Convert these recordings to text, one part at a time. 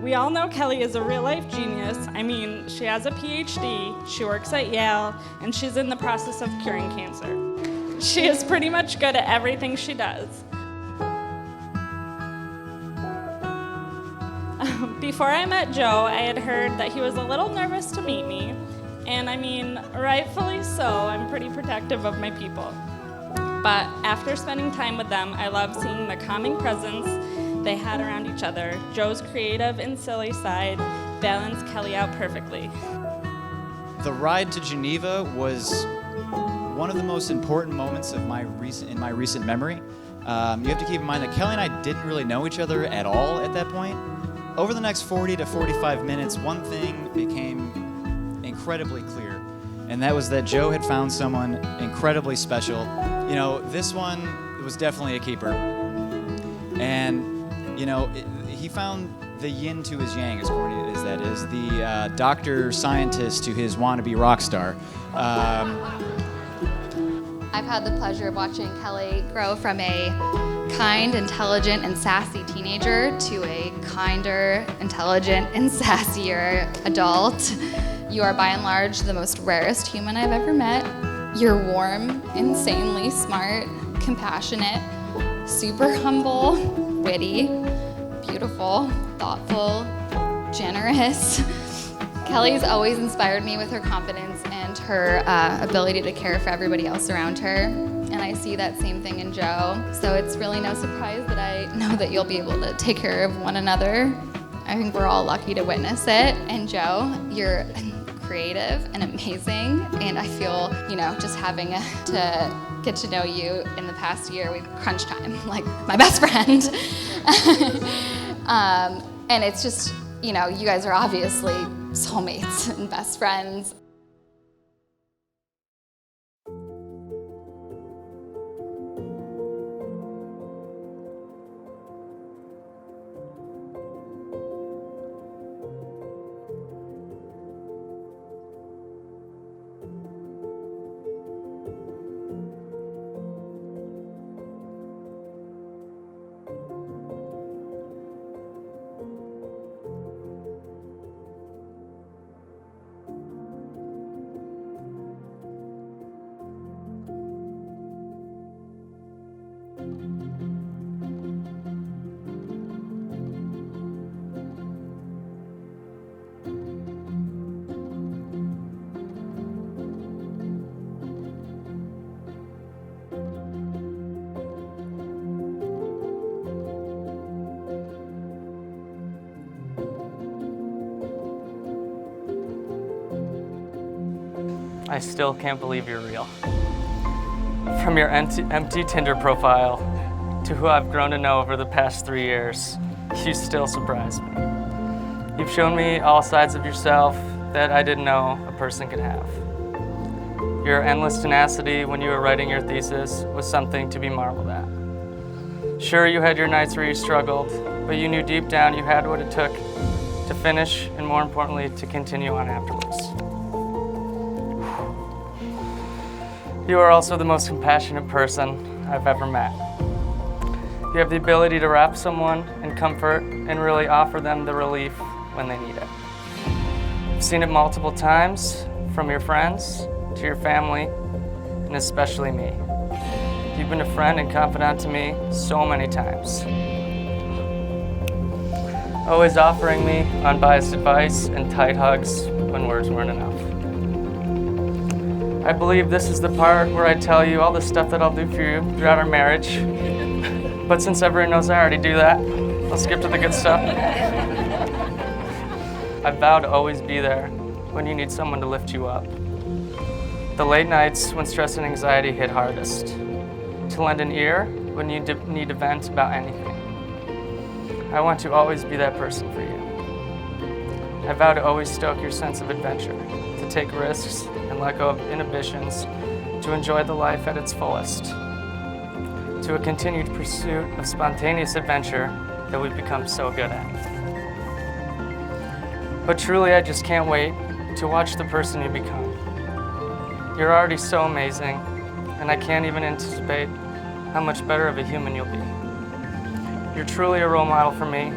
We all know Kelly is a real-life genius. I mean, she has a PhD, she works at Yale, and she's in the process of curing cancer. She is pretty much good at everything she does. Before I met Joe, I had heard that he was a little nervous to meet me, and I mean, rightfully so. I'm pretty protective of my people. But after spending time with them, I love seeing the calming presence they had around each other. Joe's creative and silly side balanced Kelly out perfectly. The ride to Geneva was one of the most important moments of my recent memory. You have to keep in mind that Kelly and I didn't really know each other at all at that point. Over the next 40 to 45 minutes, one thing became incredibly clear, and that was that Joe had found someone incredibly special. You know, this one was definitely a keeper. And, you know, he found the yin to his yang, as corny as that is, the doctor scientist to his wannabe rock star. I've had the pleasure of watching Kelly grow from a kind, intelligent, and sassy teenager to a kinder, intelligent, and sassier adult. You are by and large the most rarest human I've ever met. You're warm, insanely smart, compassionate, super humble, witty, beautiful, thoughtful, generous. Kelly's always inspired me with her confidence and her ability to care for everybody else around her. And I see that same thing in Joe. So it's really no surprise that I know that you'll be able to take care of one another. I think we're all lucky to witness it. And Joe, you're creative and amazing. And I feel, you know, just having to get to know you in the past year, we've crunch time, like my best friend. And it's just, you know, you guys are obviously soulmates and best friends. I still can't believe you're real. From your empty Tinder profile to who I've grown to know over the past 3 years, you still surprise me. You've shown me all sides of yourself that I didn't know a person could have. Your endless tenacity when you were writing your thesis was something to be marveled at. Sure, you had your nights where you struggled, but you knew deep down you had what it took to finish and, more importantly, to continue on afterwards. You are also the most compassionate person I've ever met. You have the ability to wrap someone in comfort and really offer them the relief when they need it. I've seen it multiple times, from your friends to your family, and especially me. You've been a friend and confidant to me so many times. Always offering me unbiased advice and tight hugs when words weren't enough. I believe this is the part where I tell you all the stuff that I'll do for you throughout our marriage. But since everyone knows I already do that, I'll skip to the good stuff. I vow to always be there when you need someone to lift you up. The late nights when stress and anxiety hit hardest. To lend an ear when you need to vent about anything. I want to always be that person for you. I vow to always stoke your sense of adventure, to take risks and let go of inhibitions, to enjoy the life at its fullest, to a continued pursuit of spontaneous adventure that we've become so good at. But truly, I just can't wait to watch the person you become. You're already so amazing, and I can't even anticipate how much better of a human you'll be. You're truly a role model for me,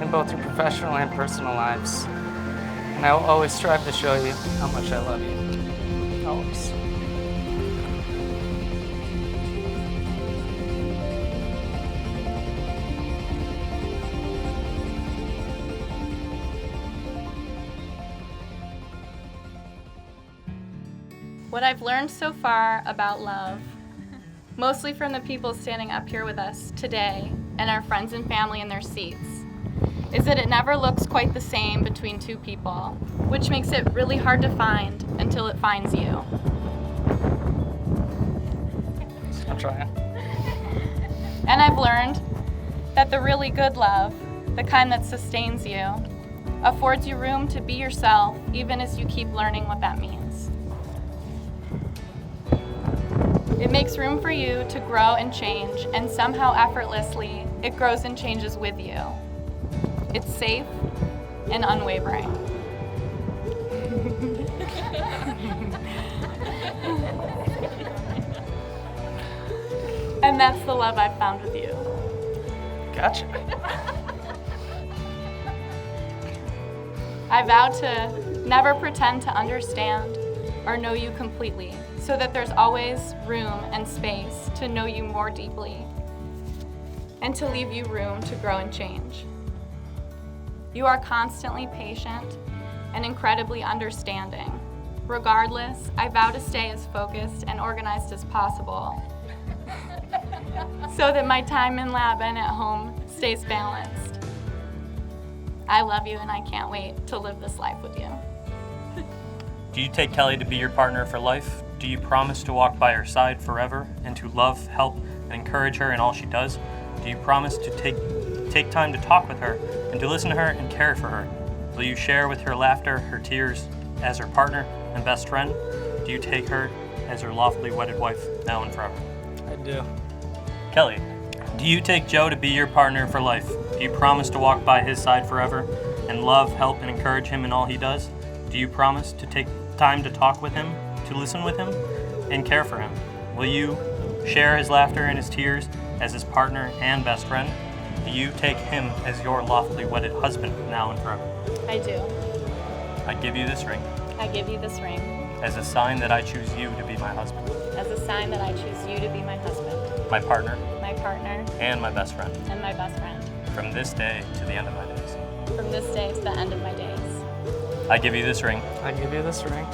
in both your professional and personal lives. And I will always strive to show you how much I love you. Always. What I've learned so far about love, mostly from the people standing up here with us today and our friends and family in their seats, is that it never looks quite the same between two people, which makes it really hard to find until it finds you. I'm trying. And I've learned that the really good love, the kind that sustains you, affords you room to be yourself even as you keep learning what that means. It makes room for you to grow and change, and somehow effortlessly, it grows and changes with you. It's safe and unwavering. And that's the love I've found with you. Gotcha. I vow to never pretend to understand or know you completely, so that there's always room and space to know you more deeply and to leave you room to grow and change. You are constantly patient and incredibly understanding. Regardless, I vow to stay as focused and organized as possible so that my time in lab and at home stays balanced. I love you and I can't wait to live this life with you. Do you take Kelly to be your partner for life? Do you promise to walk by her side forever and to love, help, and encourage her in all she does? Do you promise to take time to talk with her and to listen to her and care for her? Will you share with her laughter, her tears, as her partner and best friend? Do you take her as your lawfully wedded wife now and forever? I do. Kelly, do you take Joe to be your partner for life? Do you promise to walk by his side forever and love, help, and encourage him in all he does? Do you promise to take time to talk with him, to listen with him, and care for him? Will you share his laughter and his tears as his partner and best friend? Do you take him as your lawfully wedded husband now and forever? I do. I give you this ring I give you this ring as a sign that I choose you to be my husband, as a sign that I choose you to be my husband, my partner, my partner, and my best friend, and my best friend, from this day to the end of my days. from this day to the end of my days. I give you this ring I give you this ring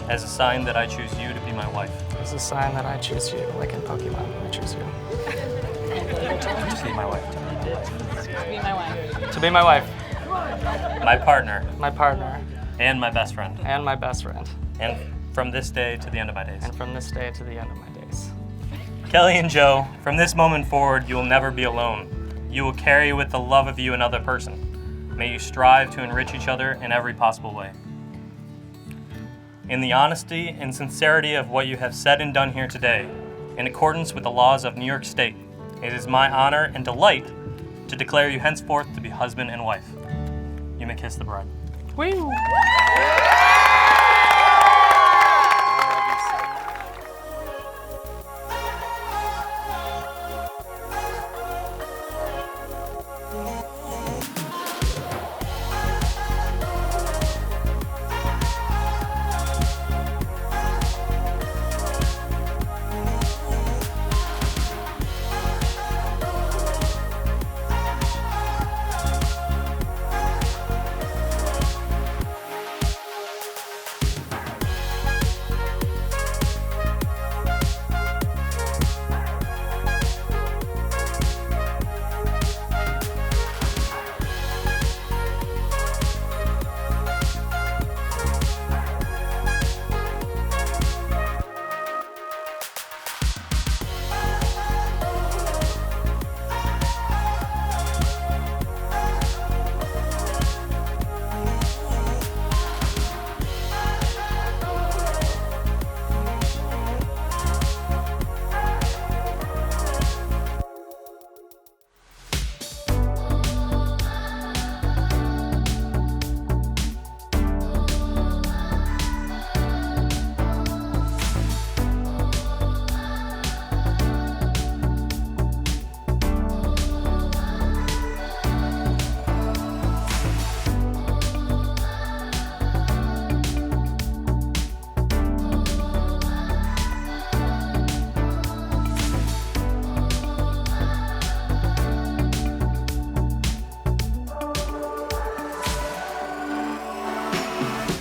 as a sign that I choose you to be my wife, as a sign that I choose you, like in Pokemon, I choose you. to be my wife, To be my wife. To be my wife, my partner, my partner, and my best friend, and my best friend, and from this day to the end of my days. and from this day to the end of my days. Kelly and Joe, from this moment forward, you will never be alone. You will carry with the love of you another person. May you strive to enrich each other in every possible way. In the honesty and sincerity of what you have said and done here today, in accordance with the laws of New York State, it is my honor and delight to declare you henceforth to be husband and wife. You may kiss the bride. Woo! Bye.